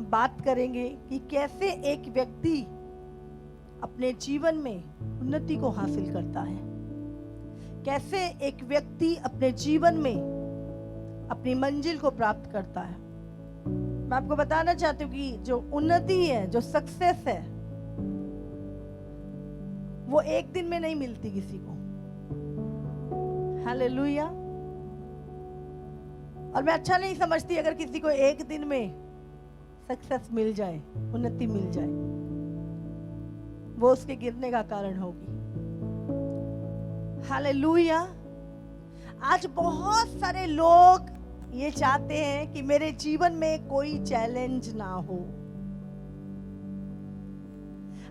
बात करेंगे कि कैसे एक व्यक्ति अपने जीवन में उन्नति को हासिल करता है, कैसे एक व्यक्ति अपने जीवन में अपनी मंजिल को प्राप्त करता है। मैं आपको बताना चाहती हूँ कि जो उन्नति है, जो सक्सेस है, वो एक दिन में नहीं मिलती किसी को। हालेलुया। और मैं अच्छा नहीं समझती अगर किसी को एक दिन में सक्सेस मिल जाए, उन्नति मिल जाए, वो उसके गिरने का कारण होगी। हालेलुया। आज बहुत सारे लोग ये चाहते हैं कि मेरे जीवन में कोई चैलेंज ना हो।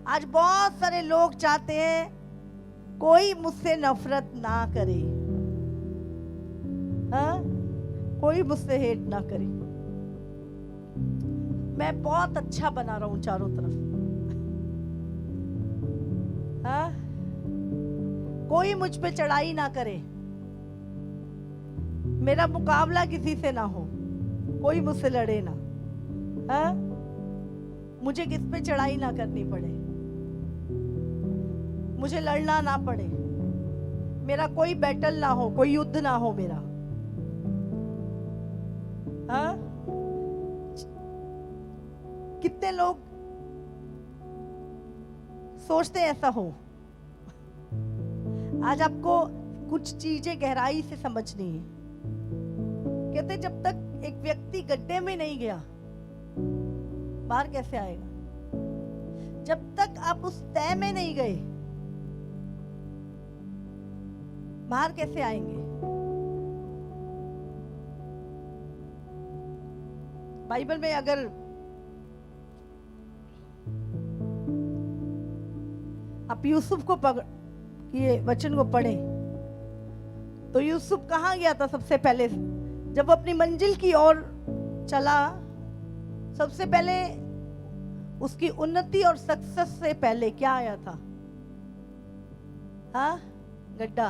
आज बहुत सारे लोग चाहते हैं कोई मुझसे नफरत ना करे, हाँ? कोई मुझसे हेट ना करे। मैं बहुत अच्छा बना रहा हूं चारों तरफ, हाँ? कोई मुझ पे चढ़ाई ना करे, मेरा मुकाबला किसी से ना हो, कोई मुझसे लड़े ना, हाँ? मुझे किस पे चढ़ाई ना करनी पड़े, मुझे लड़ना ना पड़े, मेरा कोई बैटल ना हो, कोई युद्ध ना हो मेरा, हाँ? कितने लोग सोचते हैं ऐसा हो। आज आपको कुछ चीजें गहराई से समझनी है। कहते जब तक एक व्यक्ति गड्ढे में नहीं गया, बाहर कैसे आएगा? जब तक आप उस तह में नहीं गए, बाहर कैसे आएंगे? बाइबल में अगर आप यूसुफ को ये वचन को पढ़े तो यूसुफ कहाँ गया था सबसे पहले? जब वो अपनी मंजिल की ओर चला, सबसे पहले उसकी उन्नति और सक्सेस से पहले क्या आया था? हाँ, गड्ढा।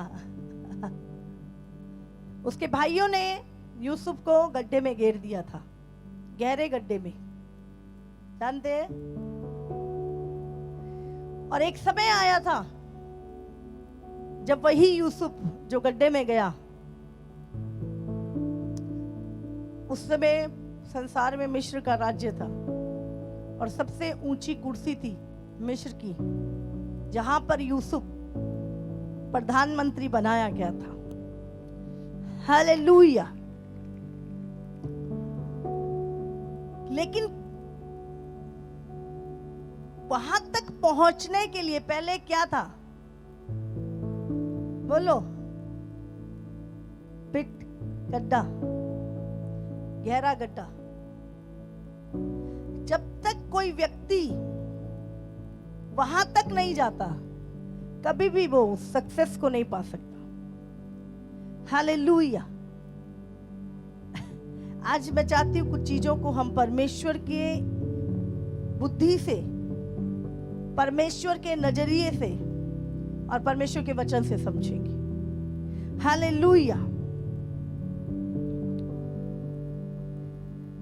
उसके भाइयों ने यूसुफ को गड्ढे में घेर दिया था, गहरे गड्ढे में, जानते हैं? और एक समय आया था जब वही यूसुफ जो गड्ढे में गया, उस समय संसार में मिस्र का राज्य था और सबसे ऊंची कुर्सी थी मिस्र की, जहां पर यूसुफ प्रधानमंत्री बनाया गया था। हालेलुया। लेकिन वहां तक पहुंचने के लिए पहले क्या था? बोलो। पिट, गड्ढा, गहरा गड्ढा। जब तक कोई व्यक्ति वहां तक नहीं जाता, कभी भी वो सक्सेस को नहीं पा सकता। हालेलुया। आज मैं चाहती हूं कुछ चीजों को हम परमेश्वर के बुद्धि से, परमेश्वर के नजरिए से और परमेश्वर के वचन से समझेंगे। हालेलुया।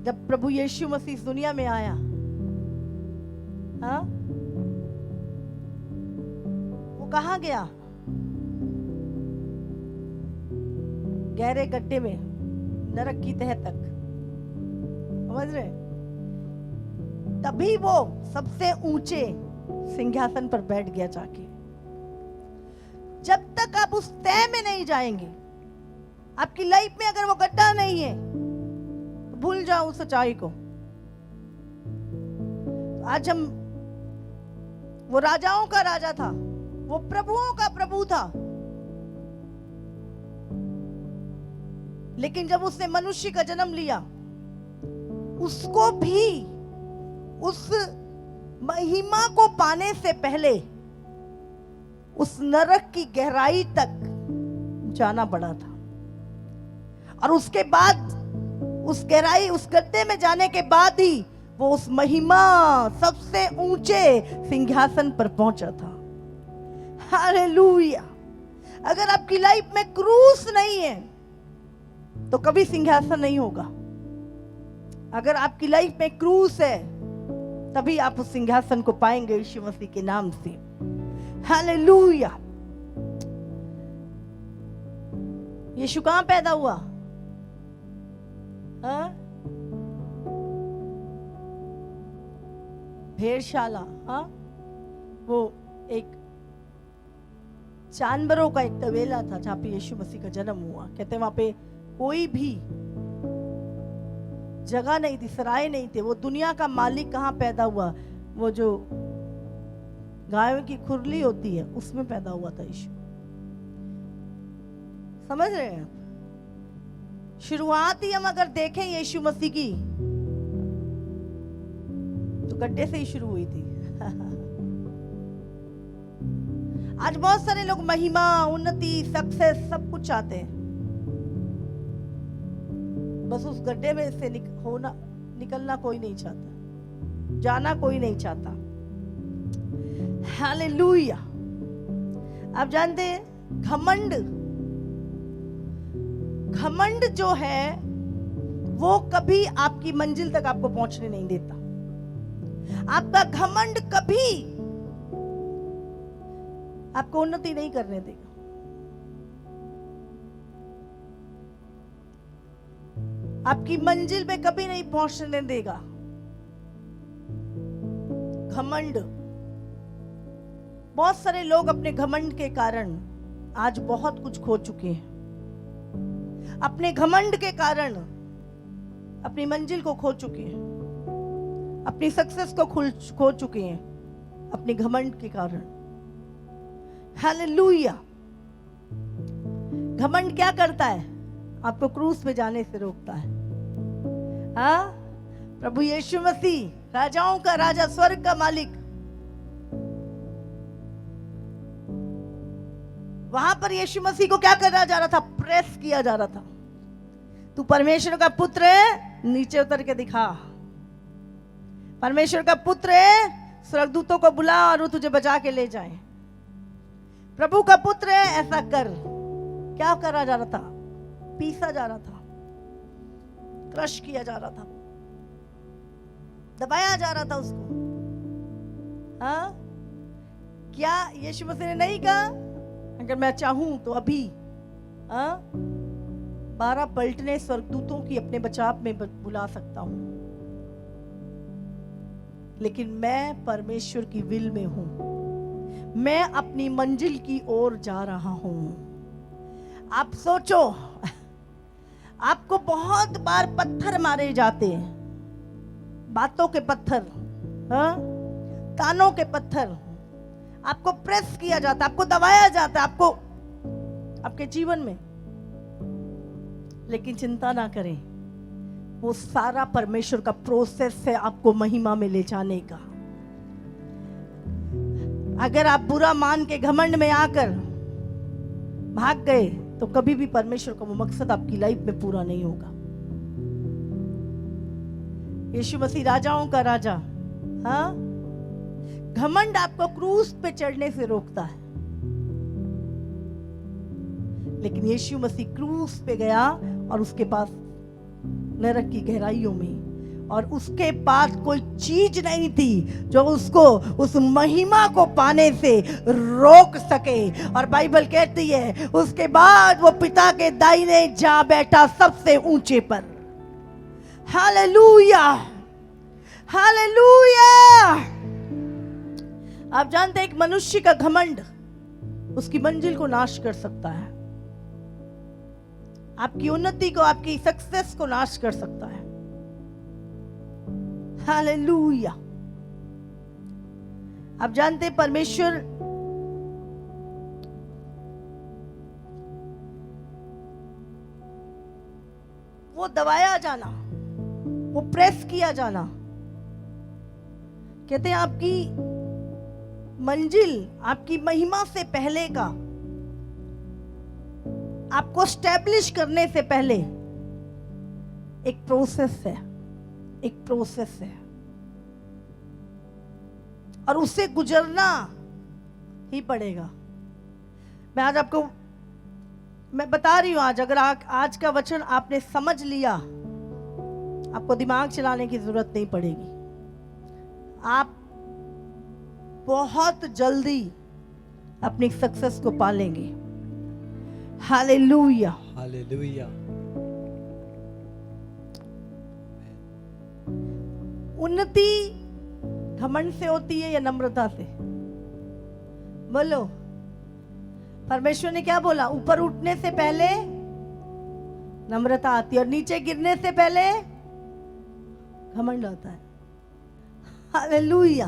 जब प्रभु यीशु मसीह इस दुनिया में आया, हाँ, वो कहाँ गया? गहरे गड्ढे में, नरक की तह तक। समझ रहे? तभी वो सबसे ऊंचे सिंहासन पर बैठ गया जाके। जब तक आप उस तह में नहीं जाएंगे, आपकी लाइफ में अगर वो गड्ढा नहीं है, तो भूल जाओ उस सच्चाई को। आज हम, वो राजाओं का राजा था, वो प्रभुओं का प्रभु था, लेकिन जब उसने मनुष्य का जन्म लिया, उसको भी उस महिमा को पाने से पहले उस नरक की गहराई तक जाना पड़ा था। और उसके बाद उस गहराई, उस गड्ढे में जाने के बाद ही वो उस महिमा सबसे ऊंचे सिंहासन पर पहुंचा था। हालेलुया। अगर आपकी लाइफ में क्रूस नहीं है तो कभी सिंहासन नहीं होगा। अगर आपकी लाइफ में क्रूस है तभी आप उस सिंहासन को पाएंगे यीशु मसीह के नाम से। हालेलुया। यीशु कहां पैदा हुआ? भेड़शाला, वो एक जानवरों का एक तबेला था जहां पे यीशु मसीह का जन्म हुआ। कहते हैं वहां पे कोई भी जगह नहीं थी, सराय नहीं थे। वो दुनिया का मालिक कहाँ पैदा हुआ? वो जो गायों की खुरली होती है उसमें पैदा हुआ था यीशु। समझ रहे हैं आप? शुरुआत ही हम अगर देखें यीशु मसीह की तो गड्ढे से ही शुरू हुई थी। आज बहुत सारे लोग महिमा, उन्नति, सक्सेस सब कुछ चाहते हैं, बस उस गड्ढे में से निकलना कोई नहीं चाहता, जाना कोई नहीं चाहता। हालेलुया। आप जानते हैं घमंड जो है वो कभी आपकी मंजिल तक आपको पहुंचने नहीं देता। आपका घमंड कभी आपको उन्नति नहीं करने देगा। आपकी मंजिल पे कभी नहीं पहुंचने देगा घमंड। बहुत सारे लोग अपने घमंड के कारण आज बहुत कुछ खो चुके हैं। अपने घमंड के कारण अपनी मंजिल को खो चुके हैं, अपनी सक्सेस को खो चुके हैं अपने घमंड के कारण। हालेलुया। घमंड क्या करता है? आपको क्रूस पे जाने से रोकता है। प्रभु यीशु मसीह, राजाओं का राजा, स्वर्ग का मालिक, वहां पर यीशु मसीह को क्या करा जा रहा था? प्रेस किया जा रहा था। तू परमेश्वर का पुत्र है, नीचे उतर के दिखा। परमेश्वर का पुत्र है, स्वर्गदूतों को बुला और वो तुझे बचा के ले जाए। प्रभु का पुत्र है, ऐसा कर। क्या करा जा रहा था? पीसा जा रहा था, क्रश किया जा रहा था, दबाया जा रहा था उसको। क्या यीशु मसीह ने नहीं कहा अगर मैं चाहूं तो अभी 12 पलटने स्वर्गदूतों की अपने बचाव में बुला सकता हूं, लेकिन मैं परमेश्वर की विल में हूं, मैं अपनी मंजिल की ओर जा रहा हूं। आप सोचो, आपको बहुत बार पत्थर मारे जाते हैं, बातों के पत्थर, तानों के पत्थर, आपको प्रेस किया जाता है, आपको दबाया जाता है, आपको आपके जीवन में। लेकिन चिंता ना करें, वो सारा परमेश्वर का प्रोसेस है आपको महिमा में ले जाने का। अगर आप बुरा मान के घमंड में आकर भाग गए तो कभी भी परमेश्वर का वो मकसद आपकी लाइफ में पूरा नहीं होगा। यीशु मसीह राजाओं का राजा, घमंड आपको क्रूस पे चढ़ने से रोकता है, लेकिन यीशु मसीह क्रूस पे गया और उसके पास नरक की गहराइयों में, और उसके पास कोई चीज नहीं थी जो उसको उस महिमा को पाने से रोक सके। और बाइबल कहती है उसके बाद वो पिता के दाहिने जा बैठा सबसे ऊंचे पर। Hallelujah, hallelujah. आप जानते हैं एक मनुष्य का घमंड उसकी मंजिल को नाश कर सकता है, आपकी उन्नति को, आपकी सक्सेस को नाश कर सकता है। हालेलुया। आप जानते हैं परमेश्वर वो दबाया जाना, वो प्रेस किया जाना, कहते हैं आपकी मंजिल, आपकी महिमा से पहले का, आपको स्टैब्लिश करने से पहले एक प्रोसेस है, एक प्रोसेस है, और उससे गुजरना ही पड़ेगा। मैं आज आपको मैं बता रही हूं, आज अगर आज का वचन आपने समझ लिया, आपको दिमाग चलाने की जरूरत नहीं पड़ेगी। आप बहुत जल्दी अपनी सक्सेस को पालेंगे। Hallelujah, hallelujah. उन्नति घमंड से होती है या नम्रता से? बोलो। परमेश्वर ने क्या बोला? ऊपर उठने से पहले नम्रता आती है और नीचे गिरने से पहले घमंड होता है। हालेलुया।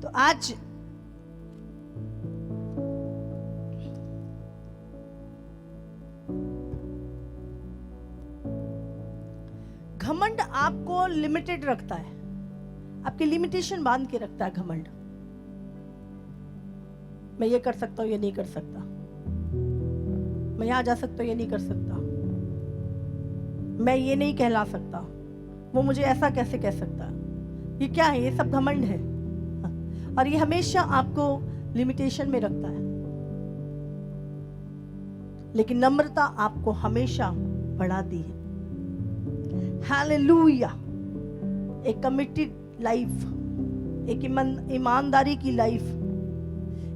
तो आज घमंड आपको लिमिटेड रखता है, आपकी लिमिटेशन बांध के रखता है घमंड। मैं ये कर सकता हूं, ये नहीं कर सकता, मैं यहां जा सकता हूं, ये नहीं कर सकता, मैं ये नहीं कहला सकता, वो मुझे ऐसा कैसे कह सकता। ये क्या है? ये सब घमंड है और ये हमेशा आपको लिमिटेशन में रखता है। लेकिन नम्रता आपको हमेशा बढ़ाती है। हालेलुया। एक कमिटेड लाइफ, एक ईमानदारी की लाइफ,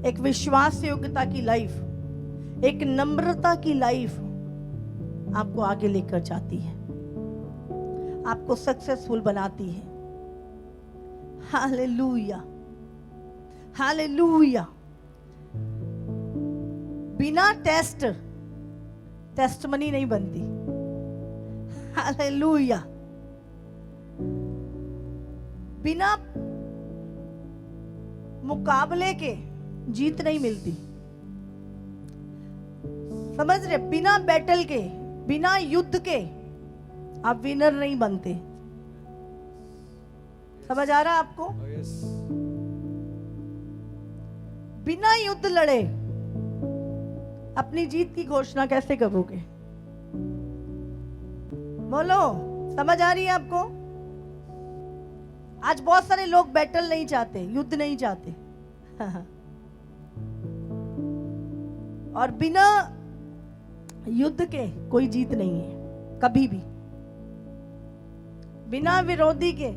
एक विश्वास योग्यता की लाइफ, एक नम्रता की लाइफ आपको आगे लेकर जाती है, आपको सक्सेसफुल बनाती है। Hallelujah, hallelujah. बिना टेस्टमनी नहीं बनती। हालेलुया। बिना मुकाबले के जीत नहीं मिलती। समझ रहे? बिना बैटल के, बिना युद्ध के आप विनर नहीं बनते। समझ आ रहा है आपको? बिना युद्ध लड़े अपनी जीत की घोषणा कैसे करोगे? बोलो, समझ आ रही है आपको? आज बहुत सारे लोग बैटल नहीं चाहते, युद्ध नहीं चाहते और बिना युद्ध के कोई जीत नहीं है कभी भी। बिना विरोधी के,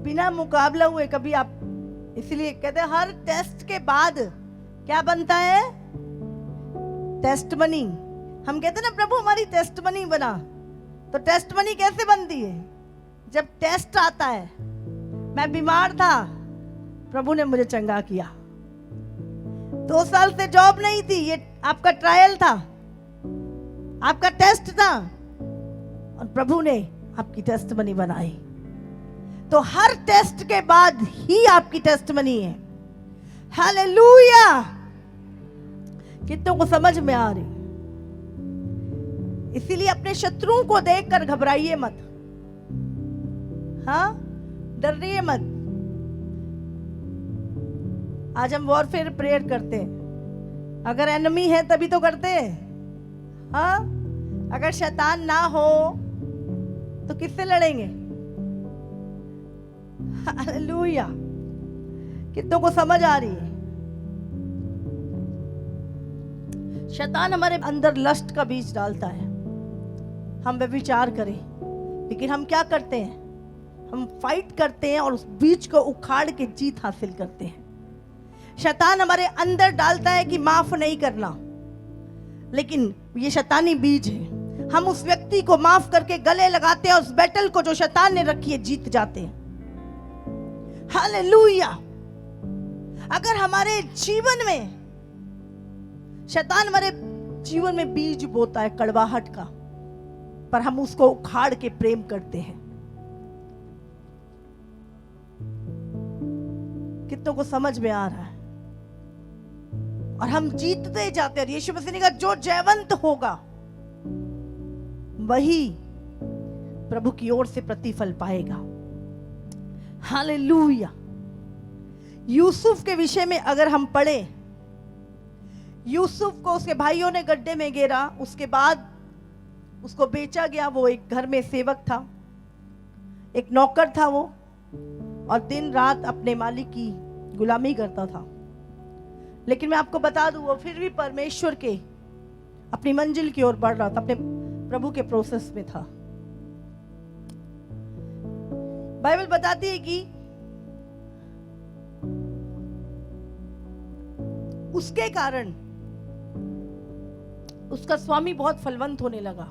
बिना मुकाबला हुए कभी आप, इसलिए कहते हैं हर टेस्ट के बाद क्या बनता है? टेस्टमनी। हम कहते हैं ना, प्रभु हमारी टेस्टमनी बना। तो टेस्टमनी कैसे बनती है? जब टेस्ट आता है। मैं बीमार था, प्रभु ने मुझे चंगा किया। 2 साल से जॉब नहीं थी, ये आपका ट्रायल था, आपका टेस्ट था और प्रभु ने आपकी टेस्टमनी बनाई। तो हर टेस्ट के बाद ही आपकी टेस्टमनी है। हालेलुया। कितनों को समझ में आ रही? इसीलिए अपने शत्रुओं को देखकर घबराइए मत। हाँ, डरिए मत। आज हम वॉरफेयर प्रेयर करते हैं। अगर एनिमी है तभी तो करते हैं। हाँ, अगर शैतान ना हो तो किससे लड़ेंगे? हालेलुया। कितनों को समझ आ रही है? शैतान हमारे अंदर लस्ट का बीज डालता है, हम व्यभिचार करें, लेकिन हम क्या करते हैं? हम फाइट करते हैं और उस बीज को उखाड़ के जीत हासिल करते हैं। शैतान हमारे अंदर डालता है कि माफ नहीं करना, लेकिन ये शैतानी बीज है। हम उस व्यक्ति को माफ करके गले लगाते हैं, उस बैटल को जो शैतान ने रखी है जीत जाते हैं। हालेलुया। अगर हमारे जीवन में शैतान हमारे जीवन में बीज बोता है कड़वाहट का, पर हम उसको उखाड़ के प्रेम करते हैं। कितनों को समझ में आ रहा है? और हम जीतते जाते हैं। यीशु मसीह ने कहा जो जयवंत होगा वही प्रभु की ओर से प्रतिफल पाएगा। हालेलुया। यूसुफ के विषय में अगर हम पढ़े, यूसुफ को उसके भाइयों ने गड्ढे में गिरा, उसके बाद उसको बेचा गया। वो एक घर में सेवक था, एक नौकर था वो, और दिन रात अपने मालिक की गुलामी करता था। लेकिन मैं आपको बता दूं, वो फिर भी परमेश्वर के अपनी मंजिल की ओर बढ़ रहा था, अपने प्रभु के प्रोसेस में था। बाइबल बताती है कि उसके कारण उसका स्वामी बहुत फलवंत होने लगा।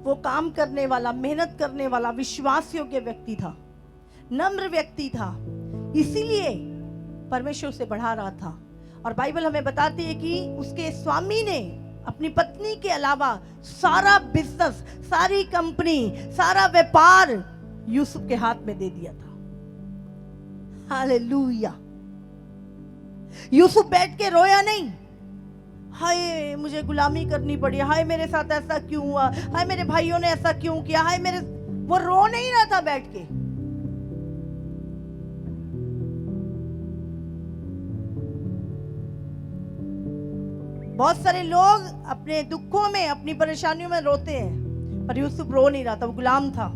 वो काम करने वाला, मेहनत करने वाला, विश्वास योग्य व्यक्ति था, नम्र व्यक्ति था, इसीलिए परमेश्वर से बढ़ा रहा था। और बाइबल हमें बताती है कि उसके स्वामी ने अपनी पत्नी के अलावा सारा बिजनेस, सारी कंपनी, सारा व्यापार यूसुफ के हाथ में दे दिया था। हालेलुया। यूसुफ बैठ के रोया नहीं, हाय मुझे गुलामी करनी पड़ी, हाय मेरे साथ ऐसा क्यों हुआ, हाय मेरे भाइयों ने ऐसा क्यों किया, हाय मेरे, वो रो नहीं रहा था बैठ के। बहुत सारे लोग अपने दुखों में, अपनी परेशानियों में रोते हैं, पर यूसुफ रो नहीं रहा था, वो गुलाम था,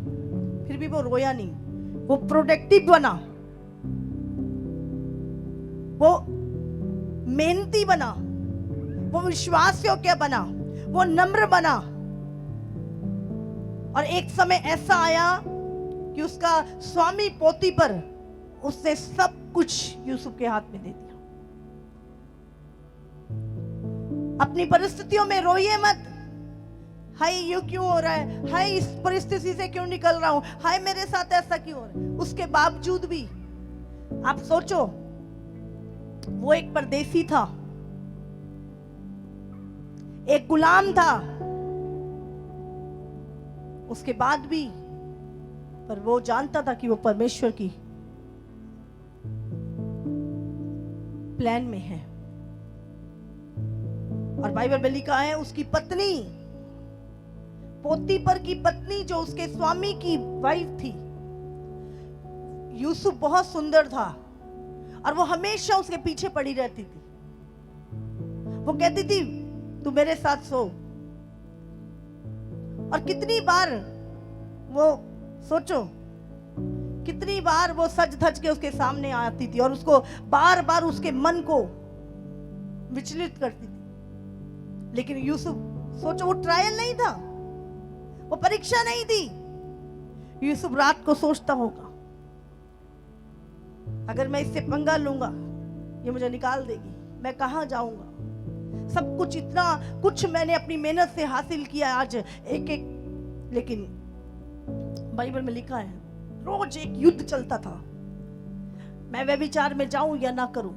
फिर भी वो रोया नहीं। वो प्रोडक्टिव बना, वो मेहनती बना, वो विश्वास योग्य बना, वो नम्र बना। और एक समय ऐसा आया कि उसका स्वामी पोतीफर, उसने सब कुछ यूसुफ के हाथ में दे दिया। अपनी परिस्थितियों में रोइए मत, हाय ये क्यों हो रहा है, हाय इस परिस्थिति से क्यों निकल रहा हूं, हाय मेरे साथ ऐसा क्यों हो रहा है। उसके बावजूद भी आप सोचो, वो एक परदेसी था, एक गुलाम था, उसके बाद भी पर वो जानता था कि वो परमेश्वर की प्लान में है। और बाइबल में लिखा है उसकी पत्नी, पोतीफर की पत्नी जो उसके स्वामी की वाइफ थी, यूसुफ बहुत सुंदर था और वो हमेशा उसके पीछे पड़ी रहती थी। वो कहती थी तू मेरे साथ सो। और कितनी बार वो, सोचो कितनी बार वो सज धज के उसके सामने आती थी और उसको बार बार उसके मन को विचलित करती थी। लेकिन यूसुफ, सोचो वो ट्रायल नहीं था, वो परीक्षा नहीं थी। यूसुफ रात को सोचता होगा अगर मैं इससे पंगा लूंगा ये मुझे निकाल देगी, मैं कहां जाऊंगा, सब कुछ इतना कुछ मैंने अपनी मेहनत से हासिल किया आज एक एक। लेकिन बाइबल में लिखा है रोज एक युद्ध चलता था, मैं व्यभिचार में जाऊं या ना करूं,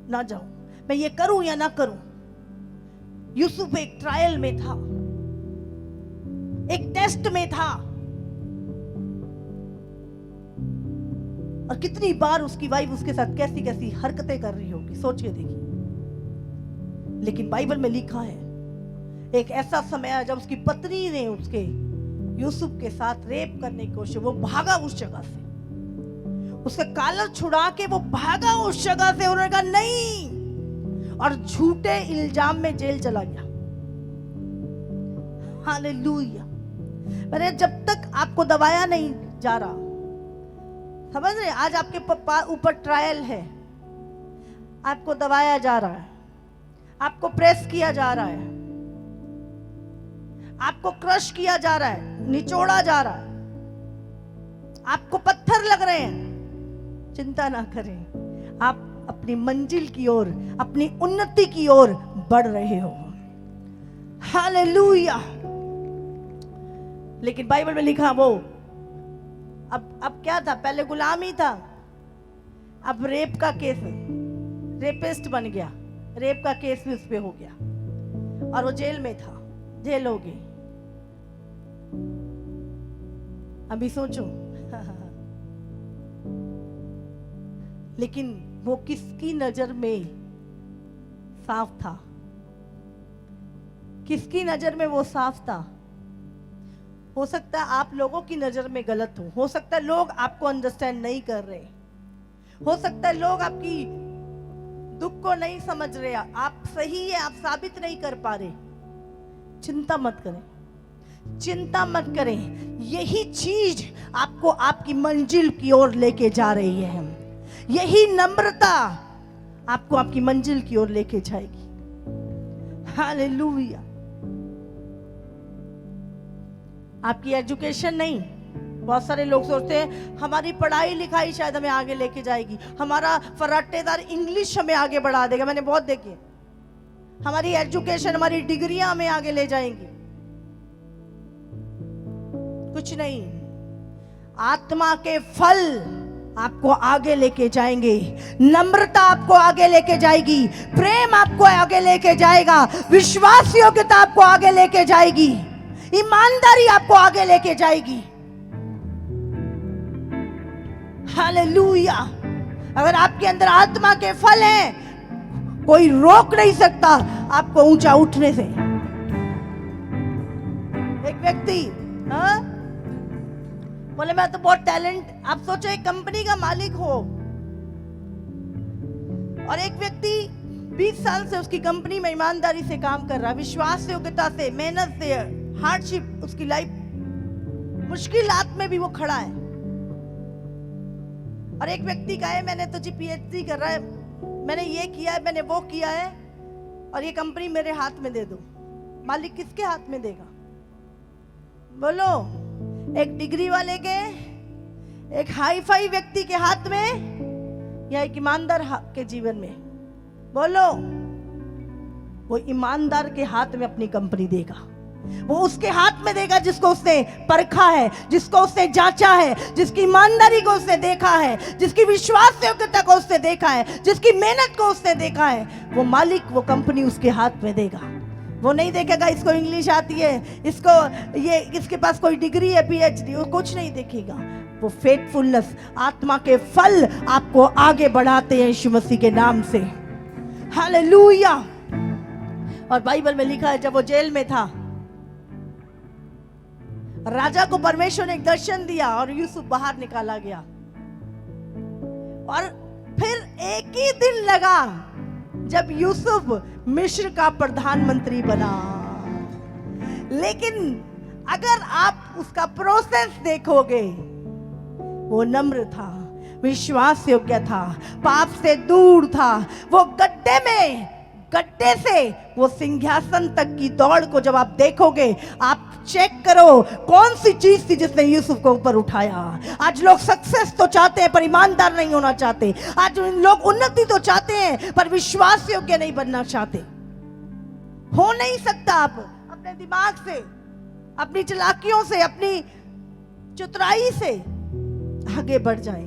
ना जाऊं, मैं ये करूं या ना करूं। यूसुफ एक ट्रायल में था, एक टेस्ट में था। और कितनी बार उसकी वाइफ उसके साथ कैसी कैसी हरकतें कर रही होगी, सोचिए देखिए। लेकिन बाइबल में लिखा है एक ऐसा समय आया जब उसकी पत्नी ने उसके यूसुफ के साथ रेप करने की कोशिश, वो भागा उस जगह से, उसका कॉलर छुड़ा के वो भागा उस जगह से। उन्होंने कहा नहीं, और झूठे इल्जाम में जेल चला गया। हालेलुया। अरे जब तक आपको दबाया नहीं जा रहा, समझ रहे, आज आपके ऊपर ट्रायल है, आपको दबाया जा रहा है, आपको प्रेस किया जा रहा है, आपको क्रश किया जा रहा है, निचोड़ा जा रहा है, आपको पत्थर लग रहे हैं, चिंता ना करें, आप अपनी मंजिल की ओर, अपनी उन्नति की ओर बढ़ रहे हो। हालेलुया। लेकिन बाइबल में लिखा वो अब क्या था, पहले गुलामी था, अब रेप का केस, रेपिस्ट बन गया, रेप का केस भी उस पे हो गया और वो जेल में था, जेल हो गई। अभी सोचो लेकिन वो किसकी नजर में साफ था, किसकी नजर में वो साफ था। हो सकता है आप लोगों की नजर में गलत हो सकता है लोग आपको अंडरस्टैंड नहीं कर रहे, हो सकता है लोग आपकी दुख को नहीं समझ रहे, आप सही है, आप साबित नहीं कर पा रहे। चिंता मत करें, चिंता मत करें, यही चीज आपको आपकी मंजिल की ओर लेके जा रही है। यही नम्रता आपको आपकी मंजिल की ओर लेके जाएगी। हालेलुया। आपकी एजुकेशन नहीं। बहुत सारे लोग सोचते हैं हमारी पढ़ाई लिखाई शायद हमें आगे लेके जाएगी, हमारा फर्राटेदार इंग्लिश हमें आगे बढ़ा देगा। मैंने बहुत देखे, हमारी एजुकेशन, हमारी डिग्रियां हमें आगे ले जाएंगी। कुछ नहीं, आत्मा के फल आपको आगे लेके जाएंगे। नम्रता आपको आगे लेके जाएगी, प्रेम आपको आगे लेके जाएगा, विश्वास योग्यता आपको आगे लेके जाएगी, ईमानदारी आपको आगे लेके जाएगी। हालेलुया। अगर आपके अंदर आत्मा के फल हैं, कोई रोक नहीं सकता आपको ऊंचा उठने से। एक व्यक्ति बोले मैं तो बहुत टैलेंट, आप सोचो एक कंपनी का मालिक हो और एक व्यक्ति 20 साल से उसकी कंपनी में ईमानदारी से काम कर रहा है, विश्वास योग्यता से, मेहनत से, हार्डशिप, उसकी लाइफ मुश्किलात में भी वो खड़ा है। और एक व्यक्ति का है मैंने तो जी पीएचडी कर रहा है, मैंने ये किया है, मैंने वो किया है और ये कंपनी मेरे हाथ में दे दो। मालिक किसके हाथ में देगा? बोलो, एक डिग्री वाले के, एक हाई फाई व्यक्ति के हाथ में या एक ईमानदार के जीवन में? बोलो, वो ईमानदार के हाथ में अपनी कंपनी देगा। वो उसके हाथ में देगा जिसको उसने परखा है, जिसको उसने जांचा है, जिसकी ईमानदारी को उसने देखा है, जिसकी विश्वास योग्यता को उसने देखा है, जिसकी मेहनत को उसने देखा है। वो मालिक वो कंपनी उसके हाथ में देगा। वो नहीं देखेगा इसको इंग्लिश आती है, इसको ये, इसके पास कोई डिग्री है, पीएचडी, वो कुछ नहीं देखेगा। वो फेथफुलनेस, आत्मा के फल आपको आगे बढ़ाते हैं यीशु मसीह के नाम से। हालेलुया। और बाइबल में लिखा है जब वो जेल में था, राजा को परमेश्वर ने एक दर्शन दिया और यूसुफ बाहर निकाला गया। और फिर एक ही दिन लगा जब यूसुफ मिस्र का प्रधानमंत्री बना। लेकिन अगर आप उसका प्रोसेस देखोगे, वो नम्र था, विश्वास योग्य था, पाप से दूर था। वो गड्ढे से वो सिंहासन तक की दौड़ को जब आप देखोगे, आप चेक करो कौन सी चीज थी जिसने यूसुफ को ऊपर उठाया। आज लोग सक्सेस तो चाहते हैं पर ईमानदार नहीं होना चाहते। आज लोग उन्नति तो चाहते हैं पर विश्वास योग्य नहीं बनना चाहते। हो नहीं सकता। आप अपने दिमाग से, अपनी चालाकियों से, अपनी चतुराई से आगे बढ़ जाए।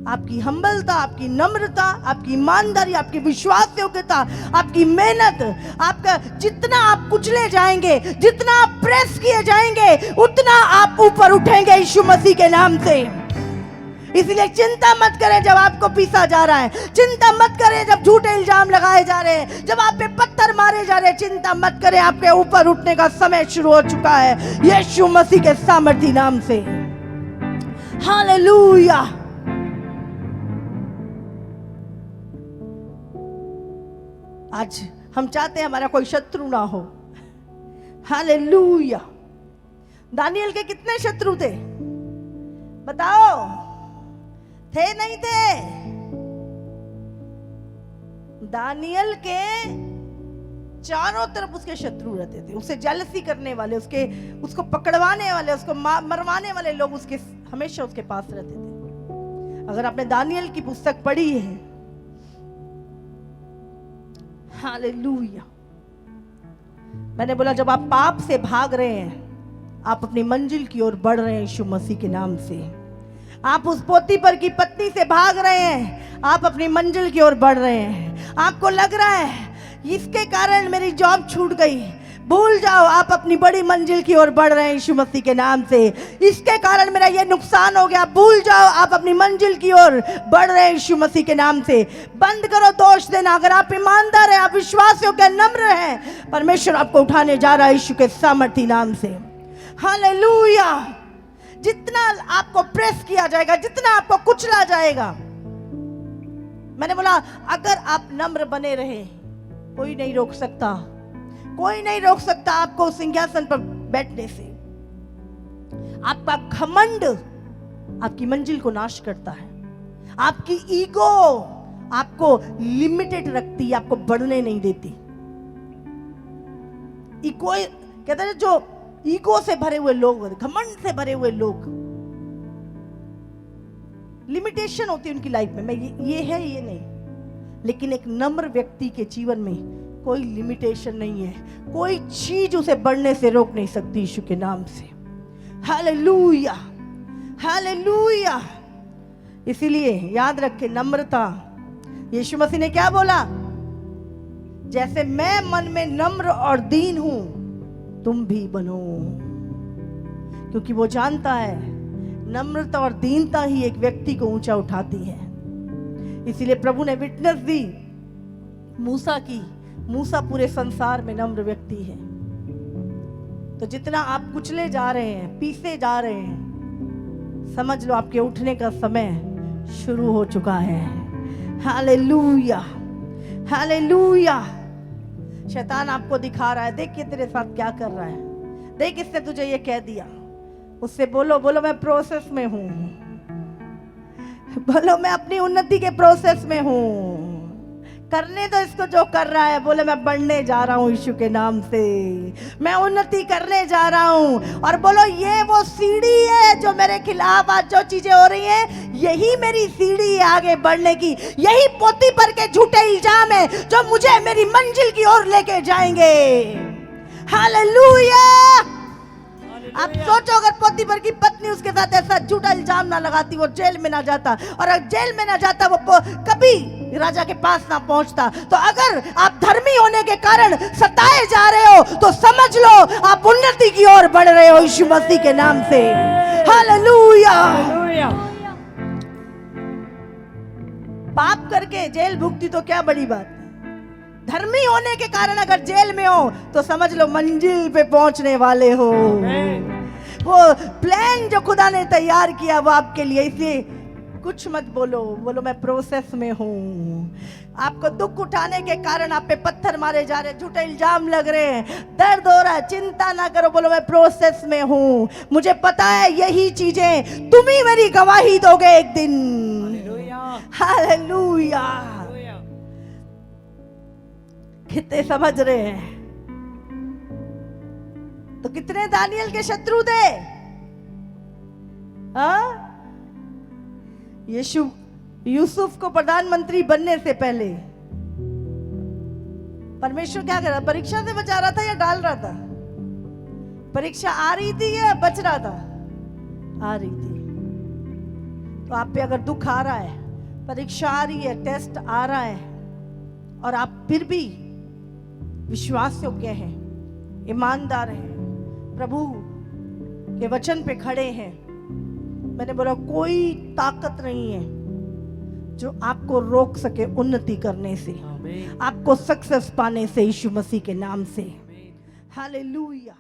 आपकी हम्बलता, आपकी नम्रता, आपकी ईमानदारी, आपकी विश्वास योग्यता, आपकी मेहनत, आपका जितना आप कुचले जाएंगे, जितना आप प्रेस किए जाएंगे, उतना आप ऊपर उठेंगे यीशु मसीह के नाम से। इसलिए चिंता मत करें जब आपको पीसा जा रहा है, चिंता मत करें जब झूठे इल्जाम लगाए जा रहे हैं, जब आप पे पत्थर मारे जा रहे हैं, चिंता मत करें। आपके ऊपर उठने का समय शुरू हो चुका है यीशु मसीह के सामर्थी नाम से। हालेलुया। आज हम चाहते हैं हमारा कोई शत्रु ना हो। हालेलुया। दानियल के कितने शत्रु थे बताओ? थे नहीं थे? दानियल के चारों तरफ उसके शत्रु रहते थे, उसे जेलसी करने वाले, उसको पकड़वाने वाले, उसको मरवाने वाले लोग उसके हमेशा उसके पास रहते थे। अगर आपने दानियल की पुस्तक पढ़ी है, हालेलुया, मैंने बोला जब आप पाप से भाग रहे हैं, आप अपनी मंजिल की ओर बढ़ रहे हैं यीशु मसीह के नाम से। आप उस पोतीपर की पत्नी से भाग रहे हैं, आप अपनी मंजिल की ओर बढ़ रहे हैं। आपको लग रहा है इसके कारण मेरी जॉब छूट गई, भूल जाओ, आप अपनी बड़ी मंजिल की ओर बढ़ रहे हैं यीशु मसीह के नाम से। इसके कारण मेरा ये नुकसान हो गया, भूल जाओ, आप अपनी मंजिल की ओर बढ़ रहे हैं यीशु मसीह के नाम से। बंद करो दोष देना। अगर आप ईमानदार हैं, आप विश्वास योग्य, नम्र हैं, परमेश्वर आपको उठाने जा रहा है यीशु के सामर्थी नाम से। हालेलुया। जितना आपको प्रेस किया जाएगा, जितना आपको कुचला जाएगा, मैंने बोला अगर आप नम्र बने रहे, कोई नहीं रोक सकता, कोई नहीं रोक सकता आपको सिंहासन पर बैठने से। आपका घमंड आपकी मंजिल को नाश करता है। आपकी ईगो आपको लिमिटेड रखती है, आपको बढ़ने नहीं देती। इको कहते हैं जो ईगो से भरे हुए लोग, घमंड से भरे हुए लोग, लिमिटेशन होती है उनकी लाइफ में, मैं ये है ये नहीं। लेकिन एक नम्र व्यक्ति के जीवन में कोई लिमिटेशन नहीं है, कोई चीज उसे बढ़ने से रोक नहीं सकती यीशु के नाम से। Hallelujah, hallelujah. इसीलिए याद रखें नम्रता। यीशु मसीह ने क्या बोला? जैसे मैं मन में नम्र और दीन हूं तुम भी बनो, क्योंकि वो जानता है नम्रता और दीनता ही एक व्यक्ति को ऊंचा उठाती है। इसीलिए प्रभु ने विटनेस दी मूसा की। मूसा पूरे संसार में नम्र व्यक्ति है। तो जितना आप कुचले जा रहे हैं, पीसे जा रहे हैं, समझ लो आपके उठने का समय शुरू हो चुका है। Hallelujah, hallelujah. शैतान आपको दिखा रहा है, देखिए तेरे साथ क्या कर रहा है, देख इसने तुझे ये कह दिया। उससे बोलो, बोलो मैं प्रोसेस में हूं, बोलो मैं अपनी उन्नति के प्रोसेस में हूं। करने दो इसको जो कर रहा है। बोले मैं बढ़ने जा रहा हूं यीशु के नाम से, मैं उन्नति करने जा रहा हूं। और बोलो ये वो सीढ़ी है जो मेरे खिलाफ आज जो चीजें हो रही हैं, यही मेरी सीढ़ी है आगे बढ़ने की। यही पोती पर के झूठे इल्जाम है जो मुझे मेरी मंजिल की ओर लेके जाएंगे। हालेलुया। आप सोचो अगर पोतीफर की पत्नी उसके साथ ऐसा झूठा इल्जाम ना लगाती, वो जेल में ना जाता, और अगर जेल में ना जाता वो कभी राजा के पास ना पहुंचता। तो अगर आप धर्मी होने के कारण सताए जा रहे हो तो समझ लो आप उन्नति की ओर बढ़ रहे हो यीशु मसीह के नाम से। हालेलुया। पाप करके जेल भुगती तो क्या बड़ी बात, धर्मी होने के कारण अगर जेल में हो तो समझ लो मंजिल पे पहुंचने वाले हो। वो प्लान जो खुदा ने तैयार किया वो आपके लिए, इसलिए कुछ मत बोलो, बोलो मैं प्रोसेस में हूं। आपको दुख उठाने के कारण आप पे पत्थर मारे जा रहे, झूठे इल्जाम लग रहे हैं, दर्द हो रहा है, चिंता ना करो, बोलो मैं प्रोसेस में हूं। मुझे पता है यही चीजें तुम ही मेरी गवाही दोगे एक दिन। हालेलुया। कितने समझ रहे हैं? तो कितने दानियल के शत्रु थे? हाँ? यूसुफ को प्रधानमंत्री बनने से पहले परमेश्वर क्या कर रहा? परीक्षा से बचा रहा था या डाल रहा था? परीक्षा आ रही थी या बच रहा था? आ रही थी। तो आप पे अगर दुख आ रहा है, परीक्षा आ रही है, टेस्ट आ रहा है, और आप फिर भी विश्वास योग्य हैं, ईमानदार हैं, प्रभु के वचन पे खड़े हैं, मैंने बोला कोई ताकत नहीं है जो आपको रोक सके उन्नति करने से, आपको सक्सेस पाने से यीशु मसीह के नाम से। हालेलुया।